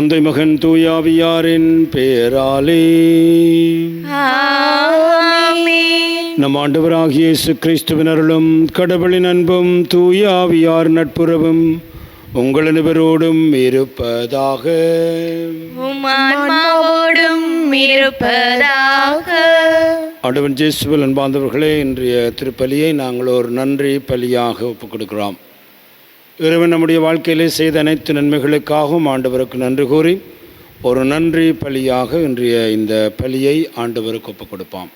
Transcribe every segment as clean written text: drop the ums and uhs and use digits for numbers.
தந்தை மகன் தூயாவியாரின் பெயராலே நம் ஆண்டவராகிய இயேசு கிறிஸ்துவின் அருளும் கடவுளின் அன்பும் தூயாவியார் நட்புறவும் உங்கள் அனைவரோடும் இருப்பதாக. ஆண்டவன் இயேசுவில் அன்பார்ந்தவர்களே, இன்றைய திருப்பலியை நாங்கள் ஒரு நன்றி பலியாக ஒப்புக் கொடுக்கிறோம். இறைவன் நம்முடைய வாழ்க்கையிலே செய்த அனைத்து நன்மைகளுக்காகவும் ஆண்டவருக்கு நன்றி கூறி ஒரு நன்றி பலியாக இன்றைய இந்த பலியை ஆண்டவருக்கு ஒப்புக் கொடுப்போம்.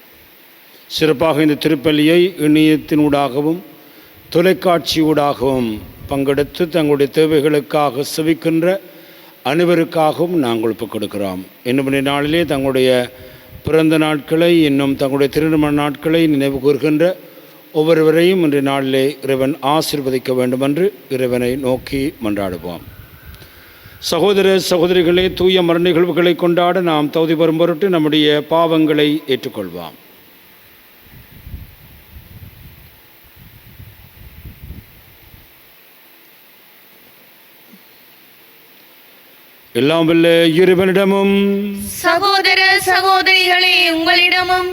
சிறப்பாக இந்த திருப்பலியை இணையத்தினூடாகவும் தொலைக்காட்சியூடாகவும் பங்கெடுத்து தங்களுடைய தேவைகளுக்காக செவிக்கின்ற அனைவருக்காகவும் நாங்கள் ஒப்புக் கொடுக்கிறோம். இன்னும் நாளிலே தங்களுடைய பிறந்த நாட்களை இன்னும் தங்களுடைய திருமண நாட்களை நினைவு கூறுகின்ற ஒவ்வொருவரையும் இன்றைய நாளிலே இறைவன் ஆசீர்வதிக்க வேண்டும் என்று இறைவனை நோக்கி மன்றாடுவோம். சகோதர சகோதரிகளே, தூய மர நிகழ்வுகளை கொண்டாட நாம் தகுதி பெறும் பொருட்டு நம்முடைய பாவங்களை ஏற்றுக்கொள்வோம். எல்லாம் வல்ல இறைவனிடமும் சகோதர சகோதரிகளே உங்களிடமும்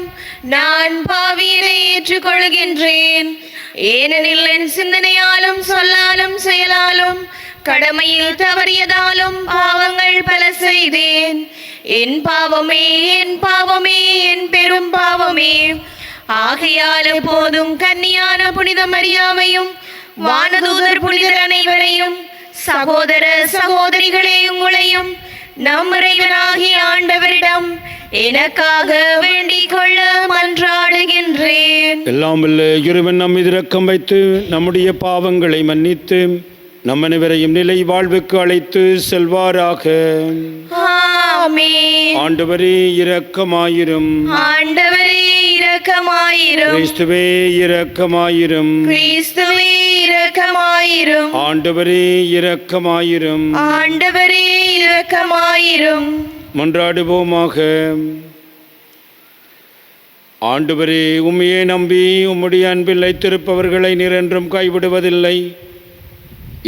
நான் பாவியனை ஏற்றுக்கொள்கின்றேன். ஏனெனில் என் சிந்தனையாலும் சொல்லாலும் செயலாலும் கடமையில் தவறியதாலும் பாவங்கள் பல செய்தேன். என் பாவமே என் பாவமே என் பெரும் பாவமே. ஆகையால் எப்போதும் கன்னியான புனித மரியாவையும் வானதூதர் புனிதர் அனைவரையும் சகோதர சகோதரிகளே உங்களையும் நம் இறைவனாகிய ஆண்டவரிடம் எனக்காக வேண்டிக் கொள்ள மன்றாடுகின்றேன். எல்லாம் வல்ல இறைவன் நம் மீது இரக்கம் வைத்து நம்முடைய பாவங்களை மன்னித்து நம் அனைவரையும் நிலை வாழ்வுக்கு அழைத்து செல்வாராக. ஆமென். ஆண்டவரே இரக்கமாயிரும். ஆண்டவரே இரக்கமாயிரும். கிறிஸ்துவே இரக்கமாயிரும். கிறிஸ்துவே இரக்கமாயிரும். ஆண்டவரே இரக்கமாயிரும். ஆண்டவரே இரக்கமாயிரும். மன்றாடுவோமாக. ஆண்டவரே, உம்மையே நம்பி உம்முடைய அன்பில் வைத்திருப்பவர்களை நீர் என்றும் கைவிடுவதில்லை.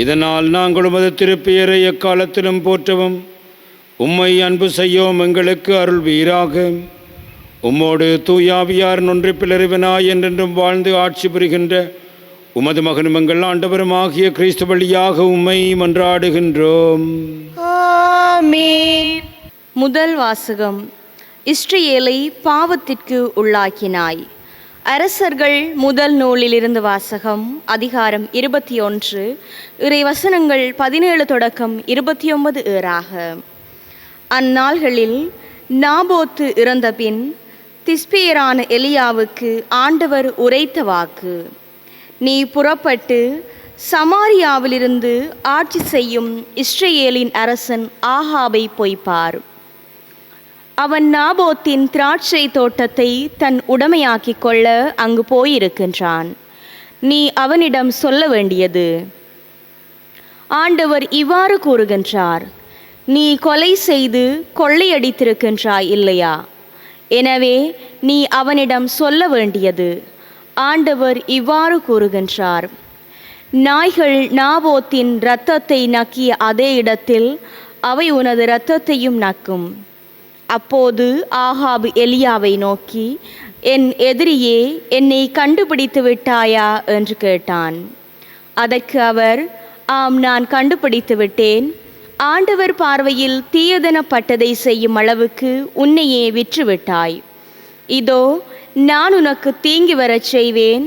இதனால் நாங்கள் உமது திருப்பெயரை எக்காலத்திலும் போற்றவும் உம்மை அன்பு செய்யவும் எங்களுக்கு அருள்வீராக. உம்மோடு தூயாவியார் ஒன்றிப்பில் இறைவனாய் என்றென்றும் வாழ்ந்து ஆட்சி புரிகின்ற உமது மகனும் எங்கள் ஆண்டவரும் ஆகிய கிறிஸ்து வழியாக உம்மை மன்றாடுகின்றோம். ஆமென். முதல் வாசகம். இஸ்ரவேலை பாவத்திற்கு உள்ளாக்கினாய். அரசர்கள் முதல் நூலிலிருந்து வாசகம். அதிகாரம் 21, இறைவசனங்கள் 17 தொடக்கம் 29 ஏறாக. அந்நாள்களில் நாபோத்து இறந்தபின் திஸ்பியரான எலியாவுக்கு ஆண்டவர் உரைத்த வாக்கு: நீ புறப்பட்டு சமாரியாவிலிருந்து ஆட்சி செய்யும் இஸ்ரவேலின் அரசன் ஆகாபை பொய்ப்பார். அவன் நாபோத்தின் திராட்சை தோட்டத்தை தன் உடைமையாக்கிக் கொள்ள அங்கு போயிருக்கின்றான். நீ அவனிடம் சொல்ல வேண்டியது: ஆண்டவர் இவ்வாறு கூறுகின்றார், நீ கொலை செய்து கொள்ளையடித்திருக்கின்றாய் இல்லையா? எனவே நீ அவனிடம் சொல்ல வேண்டியது: ஆண்டவர் இவ்வாறு கூறுகின்றார், நாய்கள் நாபோத்தின் இரத்தத்தை நக்கிய அதே இடத்தில் அவை உனது இரத்தத்தையும் நக்கும். அப்போது ஆகாபு எலியாவை நோக்கி, என் எதிரியே, என்னை கண்டுபிடித்து விட்டாயா என்று கேட்டான். அதற்கு அவர், ஆம், நான் கண்டுபிடித்து விட்டேன். ஆண்டவர் பார்வையில் தீயதனப்பட்டதை செய்யும் அளவுக்கு உன்னையே விற்றுவிட்டாய். இதோ, நான் உனக்கு தீங்கி வரச் செய்வேன்.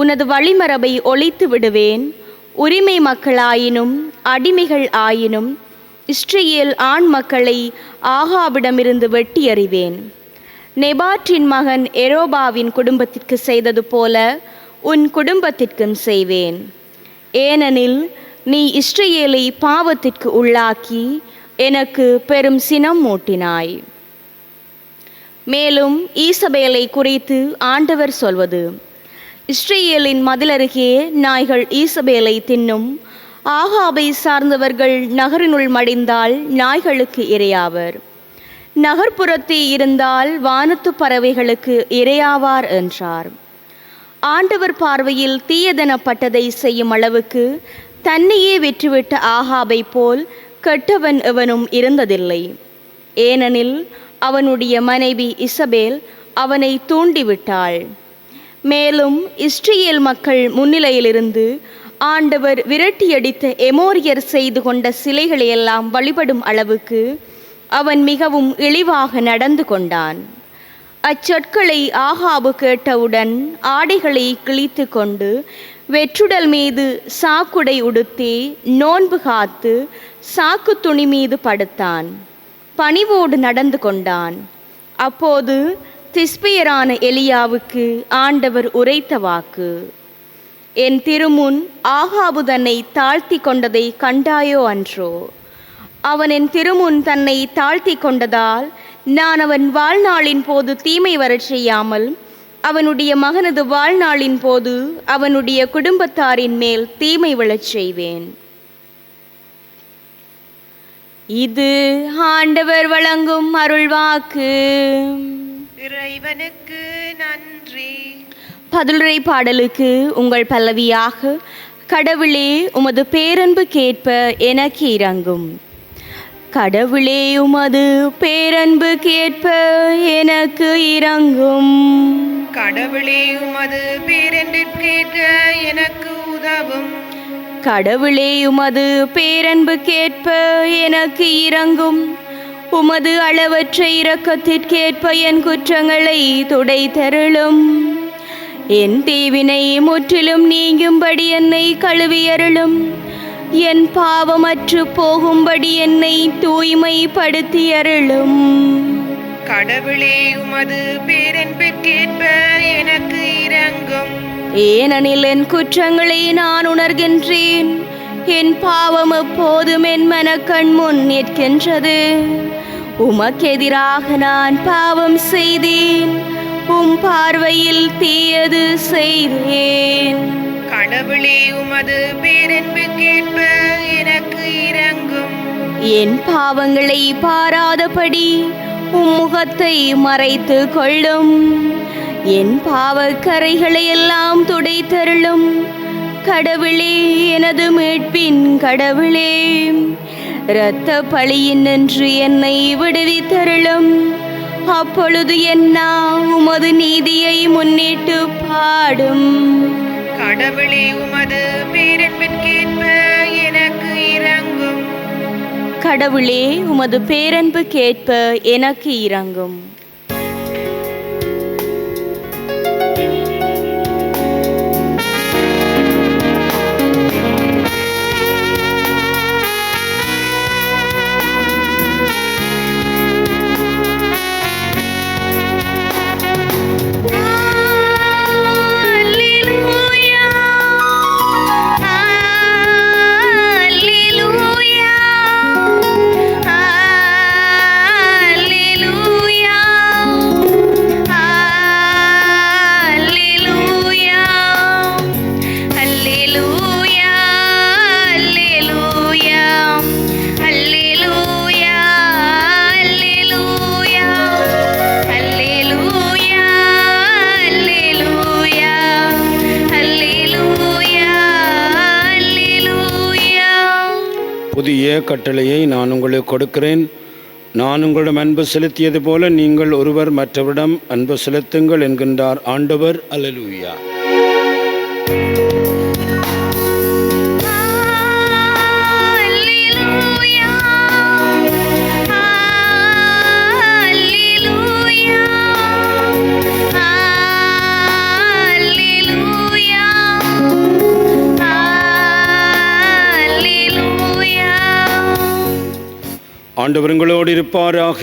உனது வழிமரபை ஒழித்து விடுவேன். உரிமை மக்களாயினும் அடிமைகள் ஆயினும் இஸ்ரவேல் ஆண் மக்களை ஆகாபிடமிருந்து வெட்டி அறிவேன். நெபாற்றின் மகன் எரோபாவின் குடும்பத்திற்கு செய்தது போல உன் குடும்பத்திற்கும் செய்வேன். ஏனெனில் நீ இஸ்ரவேலை பாவத்திற்கு உள்ளாக்கி எனக்கு பெரும் சினம் மூட்டினாய். மேலும் ஈசபேலை குறித்து ஆண்டவர் சொல்வது: இஸ்ரவேலின் மதிலருகே நாய்கள் ஈசபேலை தின்னும். ஆகாபை சார்ந்தவர்கள் நகரினுள் மடிந்தால் நாய்களுக்கு இரையாவர். நகர்ப்புறத்தே இருந்தால் வானத்து பறவைகளுக்கு இரையாவார் என்றார். ஆண்டவர் பார்வையில் தீயதனப்பட்டதை செய்யும் அளவுக்கு தன்னையே வெற்றிவிட்ட ஆகாபை போல் கெட்டவன் எவனும் இருந்ததில்லை. ஏனெனில் அவனுடைய மனைவி இசபேல் அவனை தூண்டிவிட்டாள். மேலும் இஸ்ரேல் மக்கள் முன்னிலையிலிருந்து ஆண்டவர் விரட்டியடித்த எமோரியர் செய்து கொண்ட சிலைகளையெல்லாம் வழிபடும் அளவுக்கு அவன் மிகவும் இழிவாக நடந்து கொண்டான். அச்சொற்களை ஆகாபு கேட்டவுடன் ஆடைகளை கிழித்து கொண்டு வெற்றுடல் மீது சாக்குடை உடுத்தி நோன்பு காத்து சாக்கு துணி மீது படுத்தான். பணிவோடு நடந்து கொண்டான். அப்போது திஸ்பியரான எலியாவுக்கு ஆண்டவர் உரைத்த வாக்கு: என் திருமுன் ஆகாபு தன்னை தாழ்த்தி கொண்டதை கண்டாயோ அன்றோ? அவன் என் திருமுன் தன்னை தாழ்த்தி கொண்டதால் நான் அவன் வாழ்நாளின் போது தீமை வரச் செய்யாமல் அவனுடைய மகனது வாழ்நாளின் போது அவனுடைய குடும்பத்தாரின் மேல் தீமை விழச் செய்வேன். இது ஆண்டவர் வழங்கும் அருள்வாக்கு. இறைவனுக்கு நன்றி. பதிலுரை பாடலுக்கு உங்கள் பல்லவியாக: கடவுளே உமது பேரன்பு கேட்ப எனக்கு இறங்கும். கடவுளே உமது பேரன்பு கேட்ப எனக்கு இறங்கும். கடவுளே உமது பேரன்பு கேட்க எனக்கு உதவும். கடவுளே உமது பேரன்பு கேட்ப எனக்கு இறங்கும். உமது அளவற்ற இரக்கத்திற்கேற்ப என் குற்றங்களை துடைத்தருளும். என் தீவினை முற்றிலும் நீங்கும்படி என்னை கழுவியருளும். என் பாவமற்று போகும்படி என்னை தூய்மைப்படுத்தியருளும். கடவுளே உமது பேரன்பு கேட்ப எனக்கு இறங்கும். ஏனெனில் என் குற்றங்களை நான் உணர்கின்றேன். என் பாவம் எப்போதும் என் மனக்கண் முன் நிற்கின்றது. உமக்கெதிராக நான் பாவம் செய்தேன். உம் பார்வையில் தீயது செய்தேன். கடவுளே உமது பேரன்பு கேட்ப எனக்கு இறங்கும். என் பாவங்களை பாராதபடி உம் முகத்தை மறைத்து கொள்ளும். என் பாவக்கரைகளை எல்லாம் துடைத்தருளும். கடவுளே, எனது மீட்பின் கடவுளே, இரத்த பழியினின்று என்னை விடுவித்தருளும். அப்பொழுது என்னா உமது நீதியை முன்னிட்டு பாடும். கடவுளே உமது பேரன்பு கேட்ப எனக்கு இறங்கும். கடவுளே உமது பேரன்பு கேட்ப எனக்கு இறங்கும். புதிய கட்டளையை நான் உங்களுக்கு கொடுக்கிறேன். நான் உங்களிடம் அன்பு செலுத்தியது போல நீங்கள் ஒருவர் மற்றவரிடம் அன்பு செலுத்துங்கள் என்கின்றார் ஆண்டவர். அல்லேலூயா. ஆண்டவர் உங்களோடு இருப்பாராக.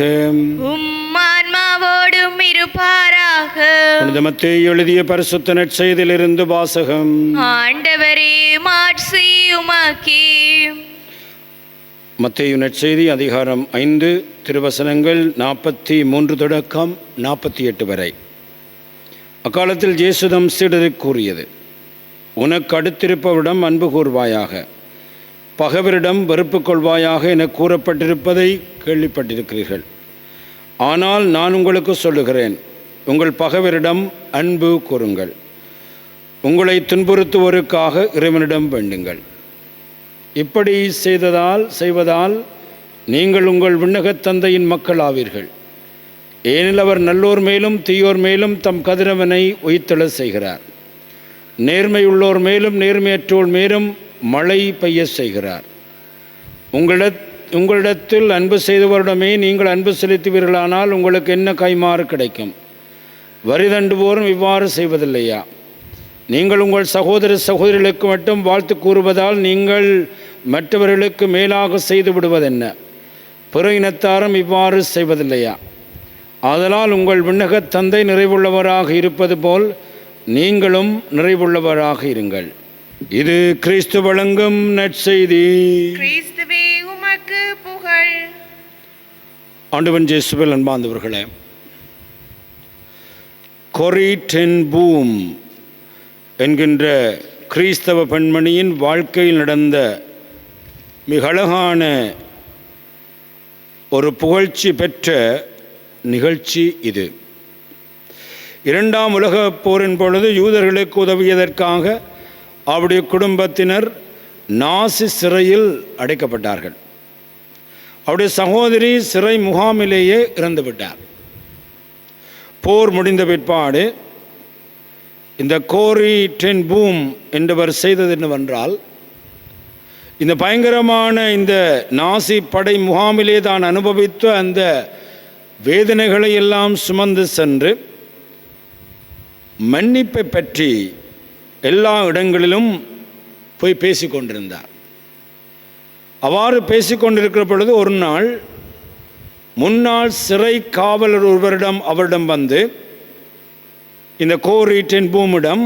உம் ஆன்மாவோடும் இருப்பாராக. புனித மத்தேயு எழுதிய பரிசுத்த நற்செய்தியிலிருந்து வாசகம். ஆண்டவரே, மாட்சி உமக்கே. மத்தேயு நற்செய்தி அதிகாரம் 5 திருவசனங்கள் 43 தொடக்கம் 48 வரை. அக்காலத்தில் இயேசு தம் சீடருக்கு கூறியது: உனக்கு அடுத்திருப்பவரிடம் அன்பு கூர்வாயாக, பகைவரிடம் வெறுப்பு கொள்வாயாக என கூறப்பட்டிருப்பதை கேள்விப்பட்டிருக்கிறீர்கள். ஆனால் நான் உங்களுக்கு சொல்லுகிறேன், உங்கள் பகைவரிடம் அன்பு கூறுங்கள். உங்களை துன்புறுத்துவோருக்காக இறைவனிடம் வேண்டுங்கள். இப்படி செய்வதால் நீங்கள் உங்கள் விண்ணகத் தந்தையின் மக்கள் ஆவீர்கள். ஏனில் அவர் நல்லோர் மேலும் தீயோர் மேலும் தம் கதிரவனை உயிர்த்தெழ செய்கிறார். நேர்மையுள்ளோர் மேலும் நேர்மையற்றோர் மேலும் மழை பெய்ய செய்கிறார். உங்களிடத்தில் அன்பு செய்தவரிடமே நீங்கள் அன்பு செலுத்துவீர்களானால் உங்களுக்கு என்ன கைமாறு கிடைக்கும்? வரி தண்டுவோரும் இவ்வாறு செய்வதில்லையா? நீங்கள் உங்கள் சகோதர சகோதரிகளுக்கு மட்டும் வாழ்த்து கூறுவதால் நீங்கள் மற்றவர்களுக்கு மேலாக செய்து விடுவதென்ன? பிற இனத்தாரும் இவ்வாறு செய்வதில்லையா? ஆதலால் உங்கள் விண்ணகத் தந்தை நிறைவுள்ளவராக இருப்பது போல் நீங்களும் நிறைவுள்ளவராக இருங்கள். இது கிறிஸ்து வழங்கும் நற்செய்தி. கிறிஸ்துவே உமக்கு புகழ். ஆண்டவன் இயேசுவில் அன்பார்ந்தவர்களே, கொரி டென் பூம் என்கின்ற கிறிஸ்தவ பெண்மணியின் வாழ்க்கையில் நடந்த மிக அழகான ஒரு புகழ்ச்சி பெற்ற நிகழ்ச்சி இது. இரண்டாம் உலகப் போரின் பொழுது யூதர்களுக்கு உதவியதற்காக அவருடைய குடும்பத்தினர் நாசி சிறையில் அடைக்கப்பட்டார்கள். அவருடைய சகோதரி சிறை முகாமிலேயே இறந்துவிட்டார். போர் முடிந்த பிற்பாடு இந்த கோரி டென் பூம் என்பவர் செய்தது என்னவென்றால், இந்த பயங்கரமான இந்த நாசி படை முகாமிலே தான் அனுபவித்த அந்த வேதனைகளை எல்லாம் சுமந்து சென்று மன்னிப்பை பற்றி எல்லா இடங்களிலும் போய் பேசிக்கொண்டிருந்தார். அவ்வாறு பேசிக்கொண்டிருக்கிற பொழுது ஒரு நாள் முன்னாள் சிறை காவலர் ஒருவரிடம் அவரிடம் வந்து இந்த கோரி டென் பூமிடம்,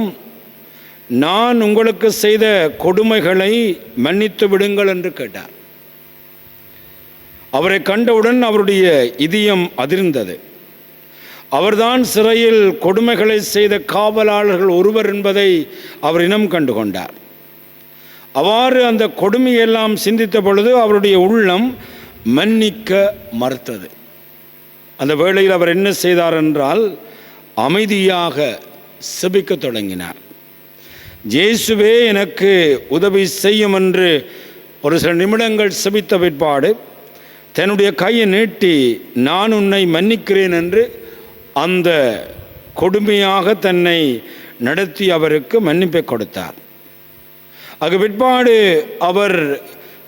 நான் உங்களுக்கு செய்த கொடுமைகளை மன்னித்து விடுங்கள் என்று கேட்டார். அவரை கண்டவுடன் அவருடைய இதயம் அதிர்ந்தது. அவர்தான் சிறையில் கொடுமைகளை செய்த காவலாளர்கள் ஒருவர் என்பதை அவர் இனம் கண்டு கொண்டார். அவ்வாறு அந்த கொடுமையெல்லாம் சிந்தித்த பொழுது அவருடைய உள்ளம் மன்னிக்க மறுத்தது. அந்த வேளையில் அவர் என்ன செய்தார் என்றால், அமைதியாக செபிக்க தொடங்கினார். இயேசுவே எனக்கு உதவி செய்யும் என்று ஒரு சில நிமிடங்கள் செபித்த பிற்பாடு தன்னுடைய கையை நீட்டி, நான் உன்னை மன்னிக்கிறேன் என்று அந்த கொடுமையாக தன்னை நடத்தி அவருக்கு மன்னிப்பை கொடுத்தார். அது பிற்பாடு அவர்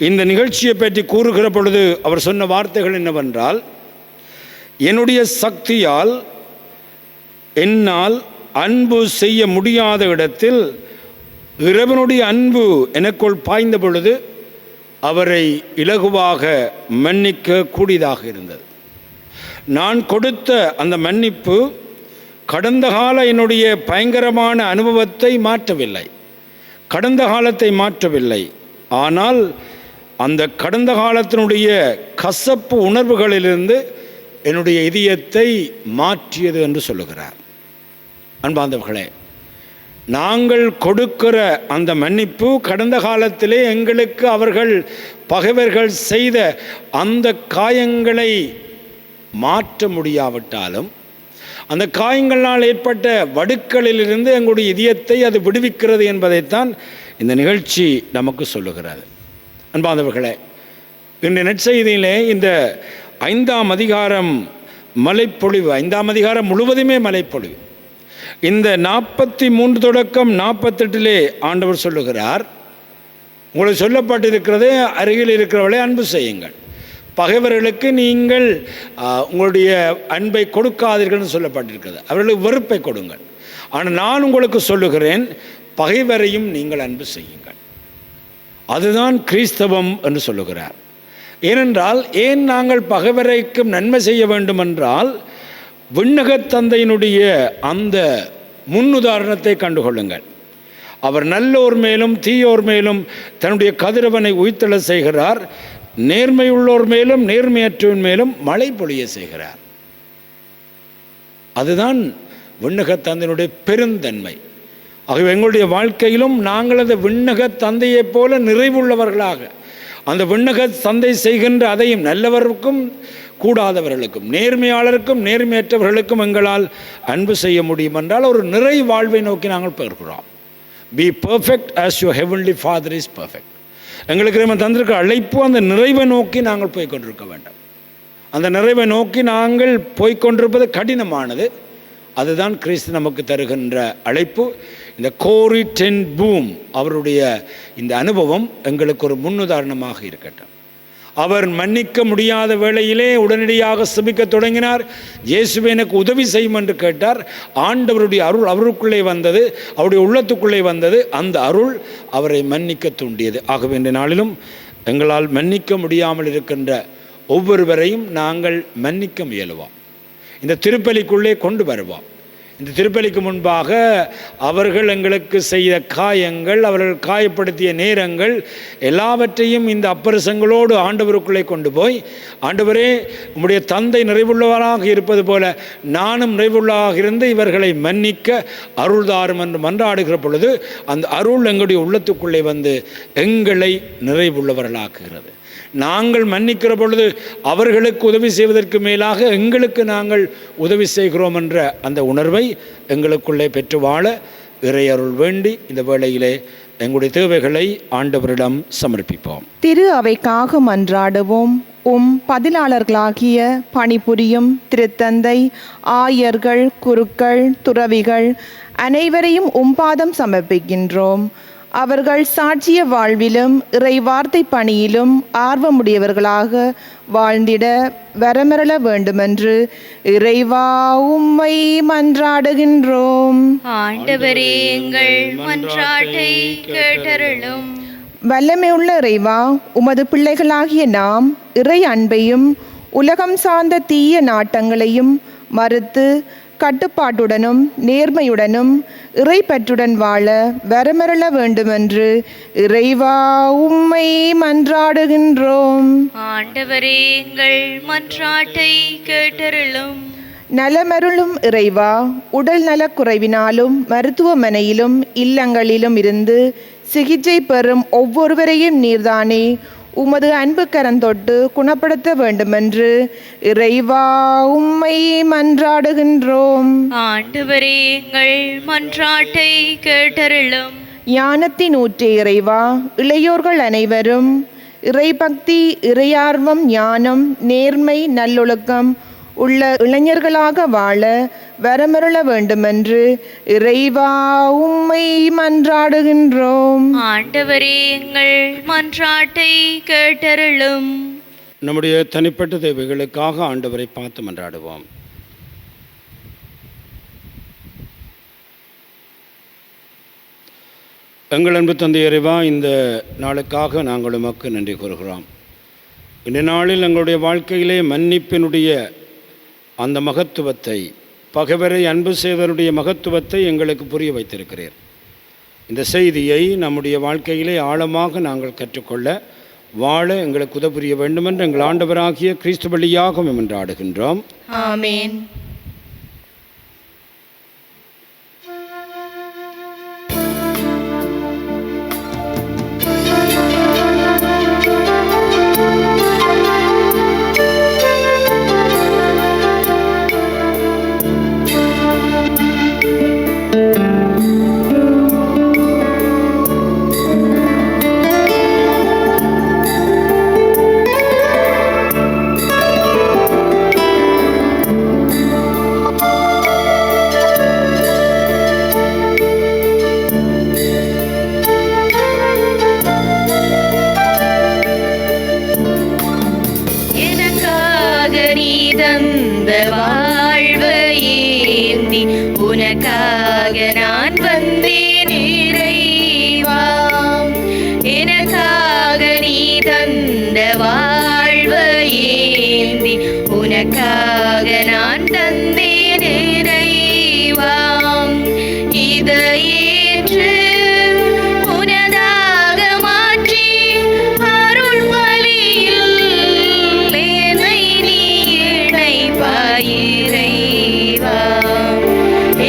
இந்த நிகழ்ச்சியை பற்றி கூறுகிற பொழுது அவர் சொன்ன வார்த்தைகள் என்னவென்றால், என்னுடைய சக்தியால் என்னால் அன்பு செய்ய முடியாத இடத்தில் இறைவனுடைய அன்பு எனக்குள் பாய்ந்த பொழுது அவரை இலகுவாக மன்னிக்க கூடியதாக இருந்தது. நான் கொடுத்த அந்த மன்னிப்பு கடந்த கால என்னுடைய பயங்கரமான அனுபவத்தை மாற்றவில்லை, கடந்த காலத்தை மாற்றவில்லை. ஆனால் அந்த கடந்த காலத்தினுடைய கசப்பு உணர்வுகளிலிருந்து என்னுடைய இதயத்தை மாற்றியது என்று சொல்லுகிறார். அன்பார்ந்தவர்களே, நாங்கள் கொடுக்கிற அந்த மன்னிப்பு கடந்த காலத்திலே எங்களுக்கு அவர்கள் பகைவர்கள் செய்த அந்த காயங்களை மாற்ற முடியாவிட்டாலும் அந்த காயங்களால் ஏற்பட்ட வடுக்களிலிருந்து எங்களுடைய இதயத்தை அது விடுவிக்கிறது என்பதைத்தான் இந்த நிகழ்ச்சி நமக்கு சொல்லுகிறது. அன்பார்ந்தவர்களே, இன்றைய நற்செய்தியிலே இந்த 5ஆம் அதிகாரம் மலைப்பொழிவு, 5ஆம் அதிகாரம் முழுவதுமே மலைப்பொழிவு. இந்த 43 தொடக்கம் 48 ஆண்டவர் சொல்லுகிறார், உங்களுக்கு சொல்லப்பட்டிருக்கிறது, அருகில் இருக்கிறவர்களை அன்பு செய்யுங்கள், பகைவர்களுக்கு நீங்கள் உங்களுடைய அன்பை கொடுக்காதீர்கள்னு சொல்லப்பட்டிருக்கிறது, அவர்களுக்கு வெறுப்பை கொடுங்கள். ஆனால் நான் உங்களுக்கு சொல்லுகிறேன், பகைவரையும் நீங்கள் அன்பு செய்யுங்கள். அதுதான் கிறிஸ்தவம் என்று சொல்லுகிறார். ஏனென்றால், ஏன் நாங்கள் பகைவரைக்கும் நன்மை செய்ய வேண்டும் என்றால், விண்ணகத் தந்தையினுடைய அந்த முன்னுதாரணத்தை கண்டுகொள்ளுங்கள். அவர் நல்லோர் மேலும் தீயோர் மேலும் தன்னுடைய கதிரவனை உயிர்த்தெழ செய்கிறார். நேர்மையுள்ளோர் மேலும் நேர்மையற்றோர் மேலும் மழை பொழிய செய்கிறார். அதுதான் விண்ணகத் தந்தையினுடைய பெருந்தன்மை. ஆகவே எங்களுடைய வாழ்க்கையிலும் நாங்கள் அந்த விண்ணகத் தந்தையைப் போல நிறைவுள்ளவர்களாக, அந்த விண்ணகத் தந்தை செய்கின்ற அதையும் நல்லவருக்கும் கூடாதவர்களுக்கும் நேர்மையாளருக்கும் நேர்மையற்றவர்களுக்கும் எங்களால் அன்பு செய்ய முடியும் என்றால் ஒரு நிறை வாழ்வை நோக்கி நாங்கள் பெறுகிறோம். Be perfect as your heavenly Father is perfect. எங்களுக்கு நம்ம தந்திருக்க அழைப்பு அந்த நிறைவை நோக்கி நாங்கள் போய்கொண்டிருக்க வேண்டும். அந்த நிறைவை நோக்கி நாங்கள் போய்கொண்டிருப்பது கடினமானது. அதுதான் கிறிஸ்து நமக்கு தருகின்ற அழைப்பு. இந்த கோரி டென் பூம் அவருடைய இந்த அனுபவம் எங்களுக்கு ஒரு முன்னுதாரணமாக இருக்கட்டும். அவர் மன்னிக்க முடியாத வேளையிலே உடனடியாக செபிக்க தொடங்கினார். இயேசுவே எனக்கு உதவி செய்யும் என்று கேட்டார். ஆண்டவருடைய அருள் அவருக்குள்ளே வந்தது, அவருடைய உள்ளத்துக்குள்ளே வந்தது. அந்த அருள் அவரை மன்னிக்க தூண்டியது. ஆகவே இந்த நாளிலும் எங்களால் மன்னிக்க முடியாமல் இருக்கின்ற ஒவ்வொருவரையும் நாங்கள் மன்னிக்க முயலுவோம். இந்த திருப்பலிக்குள்ளே கொண்டு வருவோம். இந்த திருப்பலிக்கு முன்பாக அவர்கள் எங்களுக்கு செய்த காயங்கள், அவர்கள் காயப்படுத்திய நேரங்கள் எல்லாவற்றையும் இந்த அப்பரசங்களோடு ஆண்டவருக்குள்ளே கொண்டு போய், ஆண்டவரே உம்முடைய தந்தை நிறைவுள்ளவராக இருப்பது போல நானும் நிறைவுள்ளவராக இருந்து இவர்களை மன்னிக்க அருள்தாரும் என்று மன்றாடுகிற பொழுது அந்த அருள் எங்களுடைய உள்ளத்துக்குள்ளே வந்து எங்களை நிறைவுள்ளவர்களாக்குகிறது. நாங்கள் மன்னிக்கிற பொழுது அவர்களுக்கு உதவி செய்வதற்கு மேலாக எங்களுக்கு நாங்கள் உதவி செய்கிறோம் என்ற அந்த உணர்வை எங்களுக்குள்ளே பெற்று வாழ இறையருள் வேண்டி இந்த வேளையிலே எங்களுடைய தேவைகளை ஆண்டவரிடம் சமர்ப்பிப்போம். திரு அவைக்காக மன்றாடுவோம். பதிலாளர்களாகிய பணிபுரியும் திருத்தந்தை, ஆயர்கள், குருக்கள், துறவிகள் அனைவரையும் பாதம் சமர்ப்பிக்கின்றோம். அவர்கள் சாட்சிய வாழ்விலும் இறைவார்த்தை பணியிலும் ஆர்வமுடையவர்களாக வாழ்ந்திட வரமரள வேண்டுமென்று இறைவா உம்மை மன்றாடுகின்றோம். ஆண்டவரே எங்கள் மன்றாட்டை கேட்டருளும். வல்லமையுள்ள இறைவா, உமது பிள்ளைகளாகிய நாம் இறை அன்பையும் உலகம் சார்ந்த தீய நாட்டங்களையும் மறுத்து கட்டுப்பாட்டுடனும் நேர்மையுடனும் இறைப்பற்றுடன் வாழ வரமருள வேண்டுமென்று இறைவா உம்மை மன்றாடுகின்றோம். ஆண்டவரே எங்கள் மன்றாட்டை கேட்டருளும். நலமருளும் இறைவா, உடல் நலக்குறைவினாலும் மருத்துவமனையிலும் இல்லங்களிலும் இருந்து சிகிச்சை பெறும் ஒவ்வொருவரையும் நீர்தானே உமது அன்பு கரந்தொட்டு குணப்படுத்த வேண்டுமென்று இறைவா உம்மை மன்றாடுகின்றோம். ஆண்டவரே எங்கள் மன்றாட்டை கேட்டருளும். ஞானத்தின் ஊற்றே இறைவா, இளையோர்கள் அனைவரும் இறைபக்தி, இறையார்வம், ஞானம், நேர்மை, நல்லொழுக்கம் உள்ள இளைஞர்களாக வாழ வரமருள வேண்டுமென்று இறைவா உம்மை மன்றாடுகின்றோம். ஆண்டவரே எங்கள் மன்றாட்டை கேட்டருளும். நம்முடைய தனிப்பட்ட தேவைகளுக்காக ஆண்டவரை பார்த்து மன்றாடுவோம். எங்கள் அன்பு தந்தை இறைவா, இந்த நாளுக்காக நாங்கள் உமக்கு நன்றி கூறுகிறோம். இந்த நாளில் எங்களுடைய வாழ்க்கையிலே மன்னிப்பினுடைய அந்த மகத்துவத்தை, பகைவரை அன்பு செய்வருடைய மகத்துவத்தை எங்களுக்கு புரிய வைத்திருக்கிறீர். இந்த செய்தியை நம்முடைய வாழ்க்கையிலே ஆழமாக நாங்கள் கற்றுக்கொள்ள வாழ எங்களுக்கு உதவி புரிய வேண்டுமென்று எங்கள் ஆண்டவராகிய கிறிஸ்து வழியாக மன்றாடுகின்றோம். ஆமென். தந்த வாழ்வையேந்தி உனக்காக நான் வந்தேன் இறைவா. எனக்காக நீ தந்த வாழ்வையேந்தி உனக்காக நான் தந்தேன் இறைவா. இதையேற்று உனதாக மாற்றி அருள் வழியில் என்னை நீ இறைவா.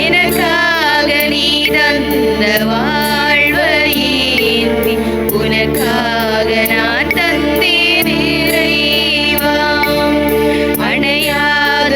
எனக்காக நீ தந்த வாழ்வையேந்தி உனக்காக நான் தந்தேன் இறைவா. அணையாத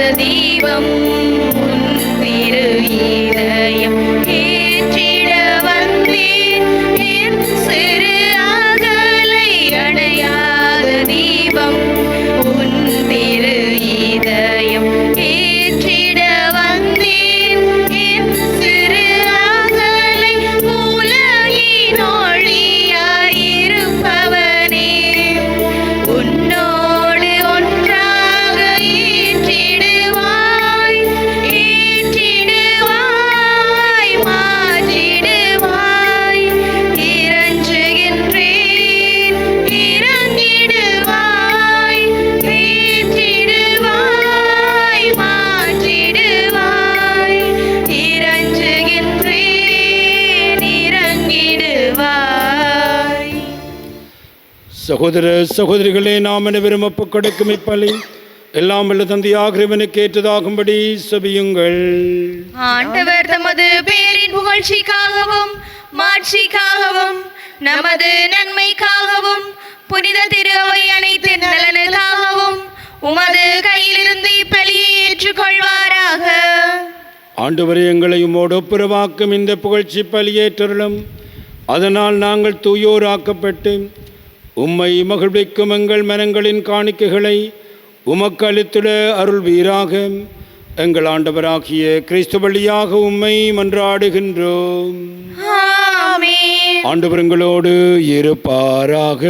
சகோதர சகோதரிகளே, நாம் அனைவரும் ஒப்புக் கொடுக்கும் இப்பலி எல்லாம் வல்ல தந்தையாக இறைவனுக்கு ஏற்றதாகும்படி செபியுங்கள். ஆண்டவர் தமது பேரின் புகழ்ச்சிக்காகவும் மாட்சிக்காகவும் நமது நன்மைக்காகவும் புனித திரு அவை அனைத்து நலனுக்காகவும் உமது கையிலிருந்து இப்பலியை ஏற்றுக்கொள்வாராக. ஆண்டவரே, எங்களை உம்மோடு ஒப்புரவாக்கும் இந்த புகழ்ச்சி பலியேற்றருளும். அதனால் நாங்கள் தூயோராக்கப்பட்டு உம்மை மகிழ்விக்கும் எங்கள் மனங்களின் காணிக்கைகளை உமக்கு அளித்திட அருள்வீராக. எங்கள் ஆண்டவராகிய கிறிஸ்து வழியாக உம்மை மன்றாடுகின்றோம். ஆமென். ஆண்டவர் எங்களோடு இருப்பாராக.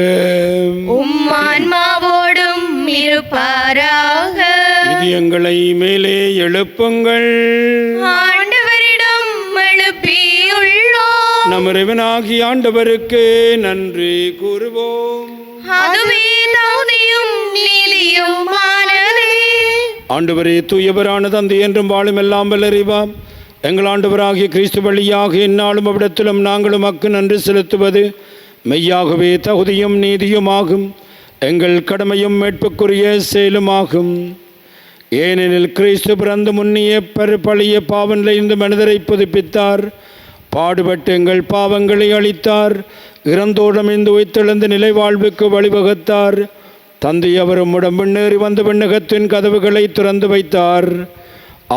உம் ஆன்மாவோடும் இருப்பாராக. இது எங்களை மேலே எழுப்புங்கள். ஆண்டவரிடம் எழுப்பியுள்ளோம். நம் இறைவனாகிய ஆண்டவருக்கு நன்றி கூறுவோம். அதுவே தகுதியும் நீதியுமானதே. ஆண்டவரே, தூயவரான தந்தை என்றும் வாழும் எல்லாம் வல்லறிவாம் எங்கள் ஆண்டவராகிய கிறிஸ்து வழியாக எந்நாளும் அவ்விடத்திலும் நாங்களும் அக்கு நன்றி செலுத்துவது மெய்யாகவே தகுதியும் நீதியுமாகும். எங்கள் கடமையும் மீட்புக்குரிய செயலுமாகும். ஏனெனில் கிறிஸ்து பிறந்து முன்னிய பழைய பாவனிலிருந்து மனிதரை புதுப்பித்தார். பாடுபட்டு எங்கள் பாவங்களை அளித்தார். இறந்தோடமிருந்து உயிர்த்தெழுந்த நிலை வாழ்வுக்கு வழிவகுத்தார். தந்தை அவரும் முன்னேறி வந்த விண்ணகத்தின் கதவுகளை திறந்து வைத்தார்.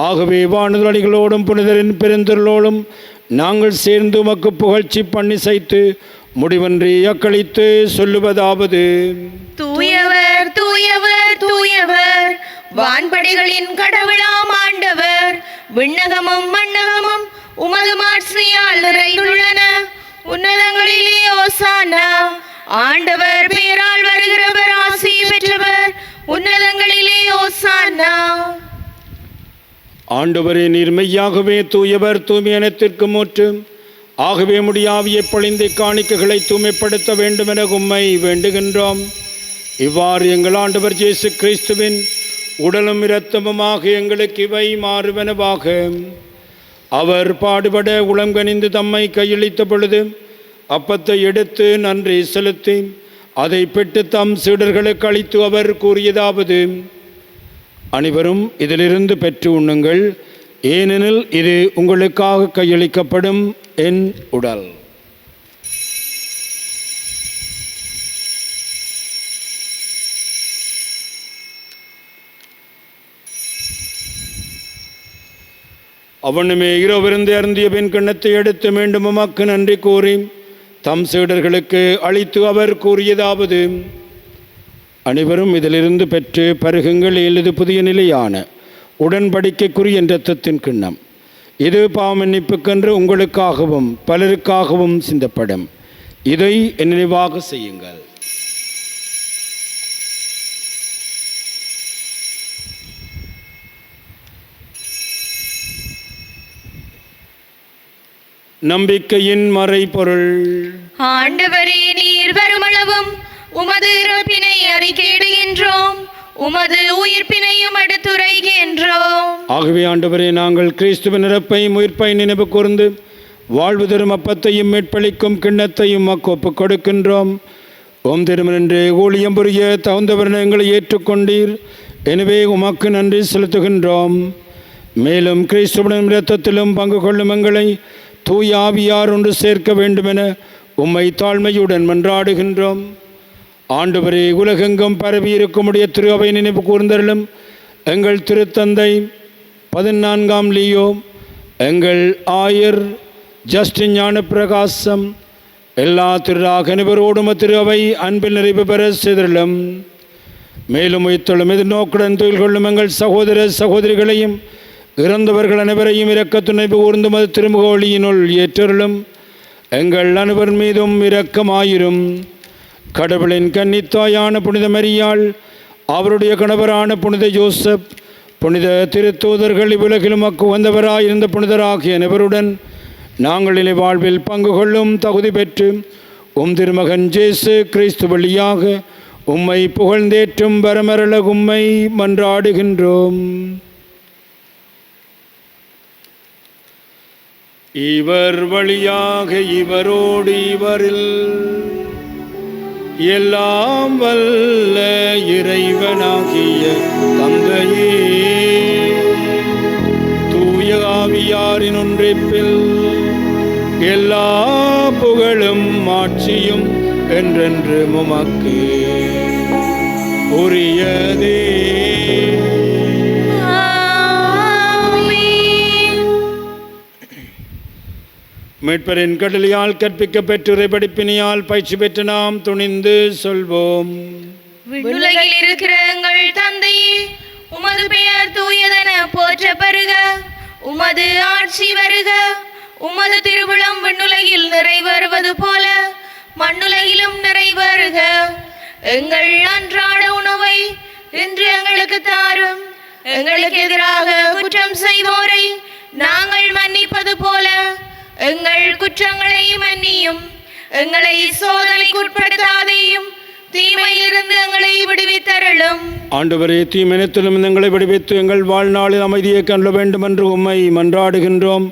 ஆகவே வானதுரடிகளோடும் புனிதரின் பெருந்திரளோடும் நாங்கள் சேர்ந்து உமக்கு புகழ்ச்சி பண்ணி சைத்து முடிவன்றி அக்களித்து சொல்லுவதாவது: தூயவர் தூயவர் தூயவர், வான்படைகளின் கடவுளாம் ஆண்டவர். விண்ணகமும் மண்ணகமும் உமது மாட்சியால் நிறைந்துள்ளன. உன்னதங்களிலே ஓசானா. ஆண்டவர் பெயரால் வருகிறவர் ஆசி பெற்றவர். உன்னதங்களிலே ஓசானா. ஆண்டவரே, நீர் மெய்யாகவே தூயவர், தூய்மையனத்திற்கு மூற்று. ஆகவே முடியாவியை பொழிந்து காணிக்கைகளை தூய்மைப்படுத்த வேண்டும் என உம்மை வேண்டுகின்றோம். இவ்வாறு எங்கள் ஆண்டவர் இயேசு கிறிஸ்துவின் உடலும் இரத்தமுமாக எங்களுக்கு இவை மாறுவனவாக. அவர் பாடுபட உளங்கனிந்து தம்மை கையளித்த பொழுது அப்பத்தை எடுத்து நன்றி செலுத்தி அதை பெற்று தம் சீடர்களுக்கு அளித்து அவர் கூறியதாவது: அனைவரும் இதிலிருந்து பெற்று உண்ணுங்கள், ஏனெனில் இது உங்களுக்காக கையளிக்கப்படும் என் உடல். அவனுமே இரவிருந்து அருந்திய பின் கிண்ணத்தை எடுத்து மீண்டும் உமக்கு நன்றி கூறி தம் சீடர்களுக்கு அளித்து அவர் கூறியதாவது: அனைவரும் இதிலிருந்து பெற்று பருகுங்கள், இது புதிய நிலையான உடன்படிக்கைக்குரிய இரத்தத்தின் கிண்ணம். இது பாவமன்னிப்புக்கென்று உங்களுக்காகவும் பலருக்காகவும் சிந்தப்படும். இதை என் நினைவாக செய்யுங்கள். நம்பிக்கையின் மறைபொருள். ஆண்டவரே, நீர் வருமளவும் உமது இறப்பினை அறிக்கையிடுகின்றோம், உமது உயிர்ப்பினையும் எடுத்துரைக்கின்றோம். ஆகவே ஆண்டவரே, நாங்கள் கிறிஸ்துவின் இறப்பை உயிர்ப்பை நினைவு கூர்ந்து வாழ்வு தரும் அப்பத்தையும் மீட்பளிக்கும் கிண்ணத்தையும் ஒப்புக் கொடுக்கின்றோம். ஓம் திருமணன்றே ஊழியம் புரிய தகுந்தவர்கள் எங்களை ஏற்றுக்கொண்டீர். எனவே உமக்கு நன்றி செலுத்துகின்றோம். மேலும் கிறிஸ்துவின் இரத்தத்திலும் பங்கு கொள்ளும் எங்களை தூய ஆவியார் ஒன்று சேர்க்க வேண்டுமென உம்மை தாழ்மையுடன் மன்றாடுகின்றோம். ஆண்டவரே, உலகெங்கும் பரவி இருக்குமுடைய திரு அவை நினைவு கூர்ந்தருளும் எங்கள் திருத்தந்தை 14ஆம் லியோ, எங்கள் ஆயர் ஜஸ்டின் ஞான பிரகாசம், எல்லா திருராக அனைவரோடும் திரு அவை அன்பில் நிறைவு பெற செய்தருளும். மேலும் உயிர்த்தெழும் எதிர்நோக்குடன் தொழில் கொள்ளும் எங்கள் சகோதர சகோதரிகளையும் இறந்தவர்கள் அனைவரையும் இரக்க துணைவு ஊர்ந்தும் அது திருமுகொழியினுள் ஏற்றருளும். எங்கள் அனைவர் மீதும் இரக்கமாயிரும். கடவுளின் கன்னித்தாயான புனித மரியாள், அவருடைய கணவரான புனித ஜோசப், புனித திருத்தூதர்கள், இவ்வுலகிலும் உகந்தவராயிருந்த புனிதராகிய அனைவருடன் நாங்கள் இனி வாழ்வில் பங்கு கொள்ளும் தகுதி பெற்று உம் திருமகன் இயேசு கிறிஸ்து வழியாக உம்மை புகழ்ந்தேற்றும் வரமரள உம்மை மன்றாடுகின்றோம். இவர் வழியாக இவரோடு இவரில் எல்லாம் வல்ல இறைவனாகிய தந்தையே, தூய ஆவியாரின் ஒன்றிப்பில் எல்லா புகழும் ஆட்சியும் என்றென்று உமக்கு உரியதே. மீட்பரின் கடலியால் கற்பிக்க பெற்ற படிப்பினியால் பயிற்சி பெற்ற நாம் துணிந்து சொல்வோம். விண்ணுலகில் இருக்கிற எங்கள் தந்தையே, உமது பெயர் தூயதென போற்ற பெறுக. உமது ஆட்சி வருக. உமது திருவுளம் விண்ணுலகில் நிறைவேறுவது போல மண்ணுலகிலும் நிறைவேறுக. எங்கள் அன்றாட உணவை இன்று எங்களுக்கு தாரும். எங்களுக்கு எதிராக குற்றம் செய்வோரை நாங்கள் மன்னிப்பது போல எங்கள் குற்றங்களை மன்னியும். எங்களை சோதனைக்கு உட்படுத்தாதேயும், தீமையிலிருந்து எங்களை விடுவித்தருளும். ஆண்டவரே, தீமையிலும் எங்களை விடுவித்து எங்கள் வாழ்நாளில் அமைதியை கண்ட வேண்டும் என்று உம்மை மன்றாடுகின்றோம்.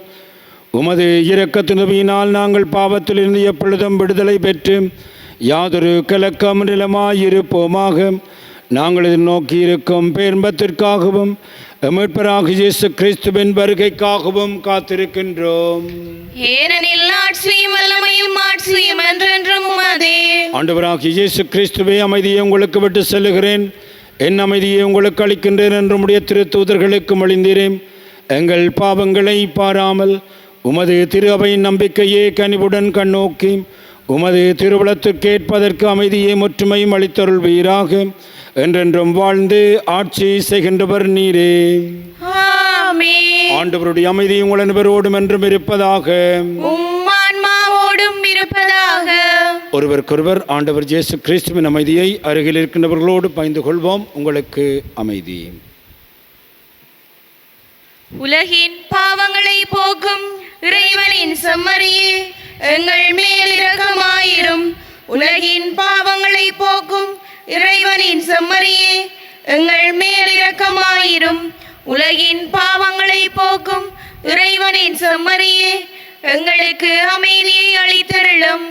உமது இரக்கத்தினுவியினால் நாங்கள் பாவத்திலிருந்து எப்பொழுதும் விடுதலை பெற்று யாதொரு கலக்கம் நிலமாயிருப்போமாக. நாங்கள் எதிர்நோக்கி இருக்கும் பேர்பத்திற்காகவும் மீட்பராகிய இயேசு கிறிஸ்துவின் வருகைக்காகவும் காத்திருக்கின்றோம். ஏனெனில் ஆட்சியும் வல்லமையும் ஆட்சியும் என்றென்றும் உமதே. ஆண்டவராகிய இயேசு கிறிஸ்துவே, அமைதியை உங்களுக்கு விட்டு செல்லுகிறேன், என் அமைதியை உங்களுக்கு அளிக்கின்றேன் என்று உம்முடைய திருத்தூதர்களுக்கு மொழிந்தீரேன். எங்கள் பாவங்களை பாராமல் உமது திரு அவையின் நம்பிக்கையே கனிவுடன் கண்ணோக்கி உமது திருவுளத்திற்கேற்பதற்கு அமைதியை ஒற்றுமையும் அளித்தருள்வீராக. என்றென்றும் வாழ்ந்து ஆட்சி செய்கின்றவர் நீரே. ஆமென். ஆண்டவருடைய அமைதி உங்கள் அனைவரோடும் என்றும் இருப்பதாக. உம் ஆன்மாவோடும் இருப்பதாக. ஒருவருக்கொருவர் ஆண்டவர் இயேசு கிறிஸ்துவின் அமைதியை அருகில் இருக்கின்றவர்களோடு பகிர்ந்து கொள்வோம். உங்களுக்கு அமைதி. உலகின் பாவங்களை போக்கும் இறைவனின் செம்மறியே, எங்கள் மேல் இரக்கமாயிரும். உலகின் பாவங்களை போக்கும் இறைவனின் செம்மறியே, எங்கள் மேல் இரக்கமாயிரும். உலகின் பாவங்களை போக்கும் இறைவனின் செம்மறியே, எங்களுக்கு அமைதியை அளித்தருளும்.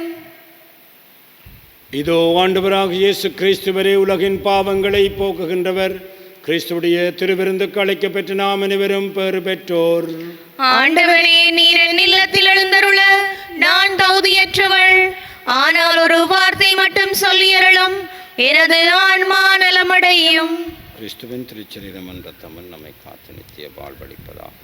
இதோ ஆண்டவராகிய இயேசு கிறிஸ்துவரே, உலகின் பாவங்களை போக்குகின்றவர். கிறிஸ்துவுடைய திருவிருந்துக்கு அழைக்கப்பெற்று நாம் அனைவரும் பெறு பெற்றோர். ஆண்டவரே, நீர் என் இல்லத்தில் எழுந்தருள நான் தகுதியற்றவள். ஆனால் ஒரு வார்த்தை மட்டும் சொல்லியருளும், எனது ஆன்மா நலமடையும். கிறிஸ்துவின் திருச்சரீரம் என்ற தமிழ் நம்மை காத்து நித்திய வாழ்வளிப்பதாக.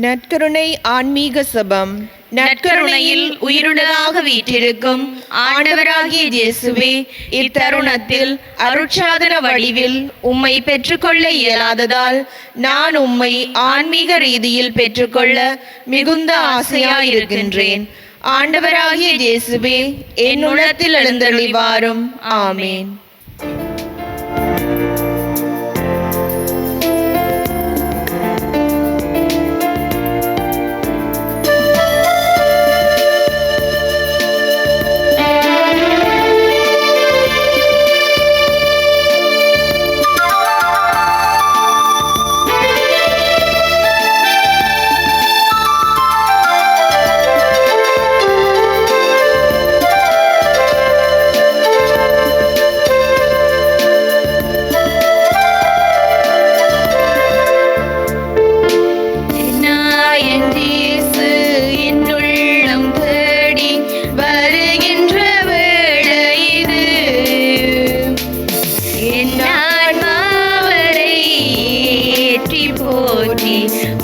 நற்கருணை ஆன்மீக சபம். நற்கருணையில் உயிருடனாக வீற்றிருக்கும் ஆண்டவராகிய இயேசுவே, இத்தருணத்தில் அருட்சாதன வடிவில் உம்மை பெற்றுக்கொள்ள இயலாததால் நான் உம்மை ஆன்மீக ரீதியில் பெற்றுக்கொள்ள மிகுந்த ஆசையாயிருக்கின்றேன். ஆண்டவராகிய இயேசுவே, என் உள்ளத்தில் எழுந்தருளி வாரும். ஆமேன்.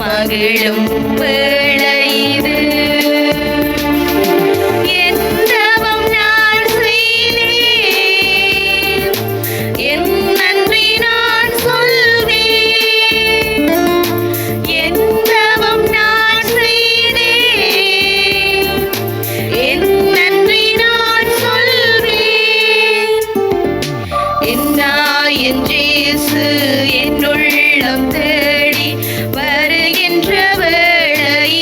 மகிழும் வேளை இது. எந்தவம் நான் செய்தேன், என் நன்றி நான் சொல்வேன். எந்தவம் நான் செய்தேன், என் நன்றி நான் சொல்வேன். என் இயேசு என் உள்ளம் தேடி வருகின்ற வேளை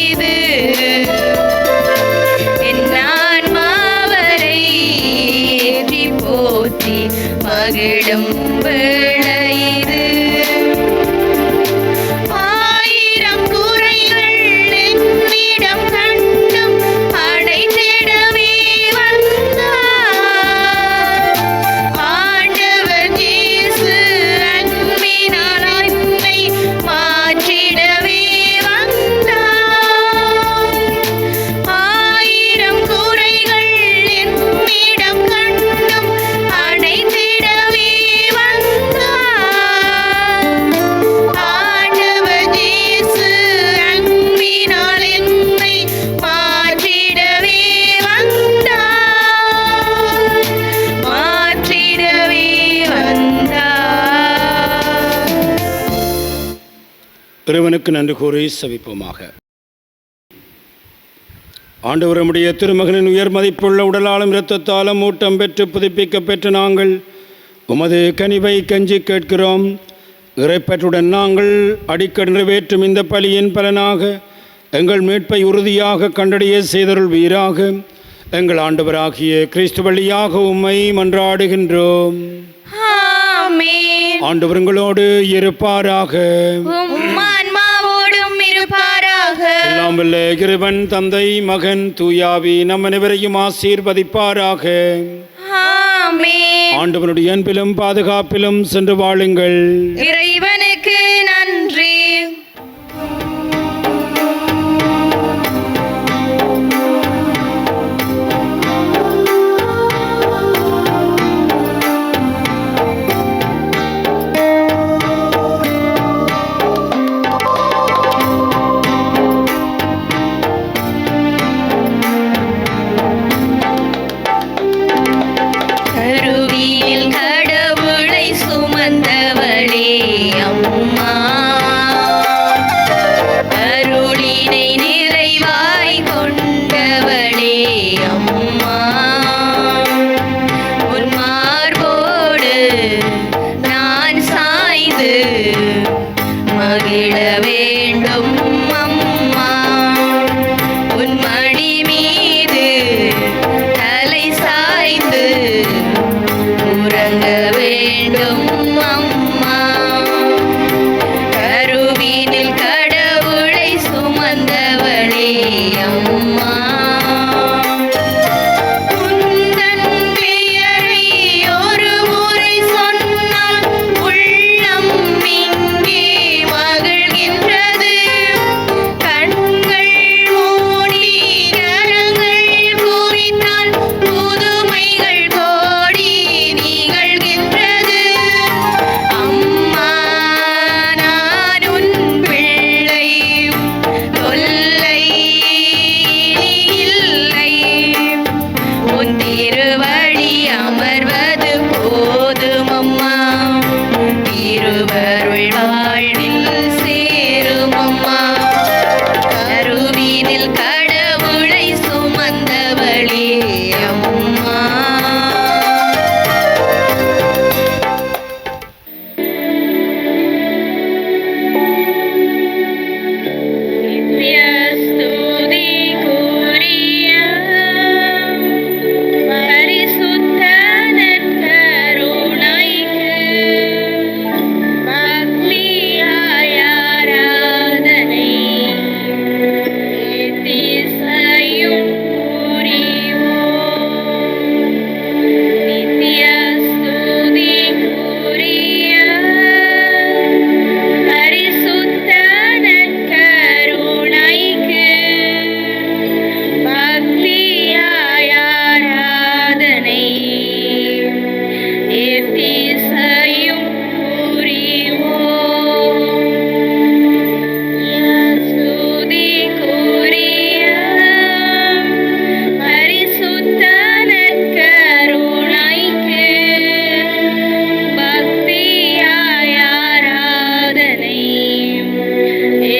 இறைவனுக்கு நன்றி கூறி செபிப்போமாக. ஆண்டவர் நம்முடைய திருமகனின் உயர் மதிப்புள்ள உடலாலும் இரத்தத்தாலும் ஊட்டம் பெற்று புதுப்பிக்க பெற்ற நாங்கள் உமது கனிவை கஞ்சி கேட்கிறோம். இறைப்பற்றுடன் நாங்கள் அடிக்கடி நிறைவேற்றும் இந்த பலியின் பலனாக எங்கள் மீட்பை உறுதியாக கண்டடைய செய்தருள் வீராக. எங்கள் ஆண்டவராகிய கிறிஸ்து வழியாக உம்மை மன்றாடுகின்றோம். ஆமென். ஆண்டவர் உங்களோடு இருப்பாராக. உம் ஆன்மாவோடும் இருப்பாராக. எல்லாம் வல்ல இறைவன் தந்தை மகன் தூயாவி நம் அனைவரையும் ஆசீர்வதிப்பாராக. ஆமென். ஆண்டவனுடைய அன்பிலும் பாதுகாப்பிலும் சென்று வாழுங்கள். இறைவனுக்கு நன்றி. கருவியில் கடவுளை சுமந்தவளே அம்மா, அருளினை நிறைவாய் கொண்டவளே அம்மா, உன் மார்போடு நான் சாய்ந்து மகிழ வேண்டும் அம்மா, உன் மடி மீது தலை சாய்ந்து உறங்க வேண்டும் அம்மா. கருவினில் கடவுளை சுமந்தவளே அம்மா, உந்தன் பெயரை ஒரு முறை சொன்னால் உள்ளம் இங்கே மகிழ்கின்றது. கண்கள் மூடி கரங்கள் குறித்தால் புதுமைகள் கோடி நிகழ்கின்றது. அம்மா, நான் உன் பிள்ளை, தொல்லை இல்லை. உன் திருவடி அமர்வது போதும் அம்மா, திருவருள் வாழ்வில் சேரும் அம்மா. கருவினில் கடவுளை சுமந்தவளே அம்மா. நித்யஸ்துதிக்குரிய பரிசுத்த நற்கருணைக்கு பக்தியாய் ஆராதனை எத்திசையும் புரிவோம். நித்யஸ்துதிக்குரிய பரிசுத்த நற்கருணைக்கு பக்தியாய் ஆராதனை எத்திசையும் புரிவோம். ஸ்துதிக்குரிய பரிசுத்த நற்கருணைக்கு பக்தியாய் ஆராதனை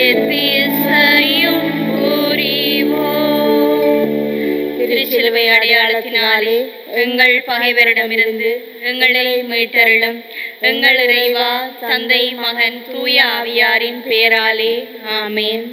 எத்திசையும் புரிவோம். திருச்சிலுவை அடையாளத்தினாலே எங்கள் பகைவரிடமிருந்து எங்களை மீட்டருளும். எங்கள் இறைவா, தந்தை மகன் தூய ஆவியாரின் பெயராலே ஆமென்.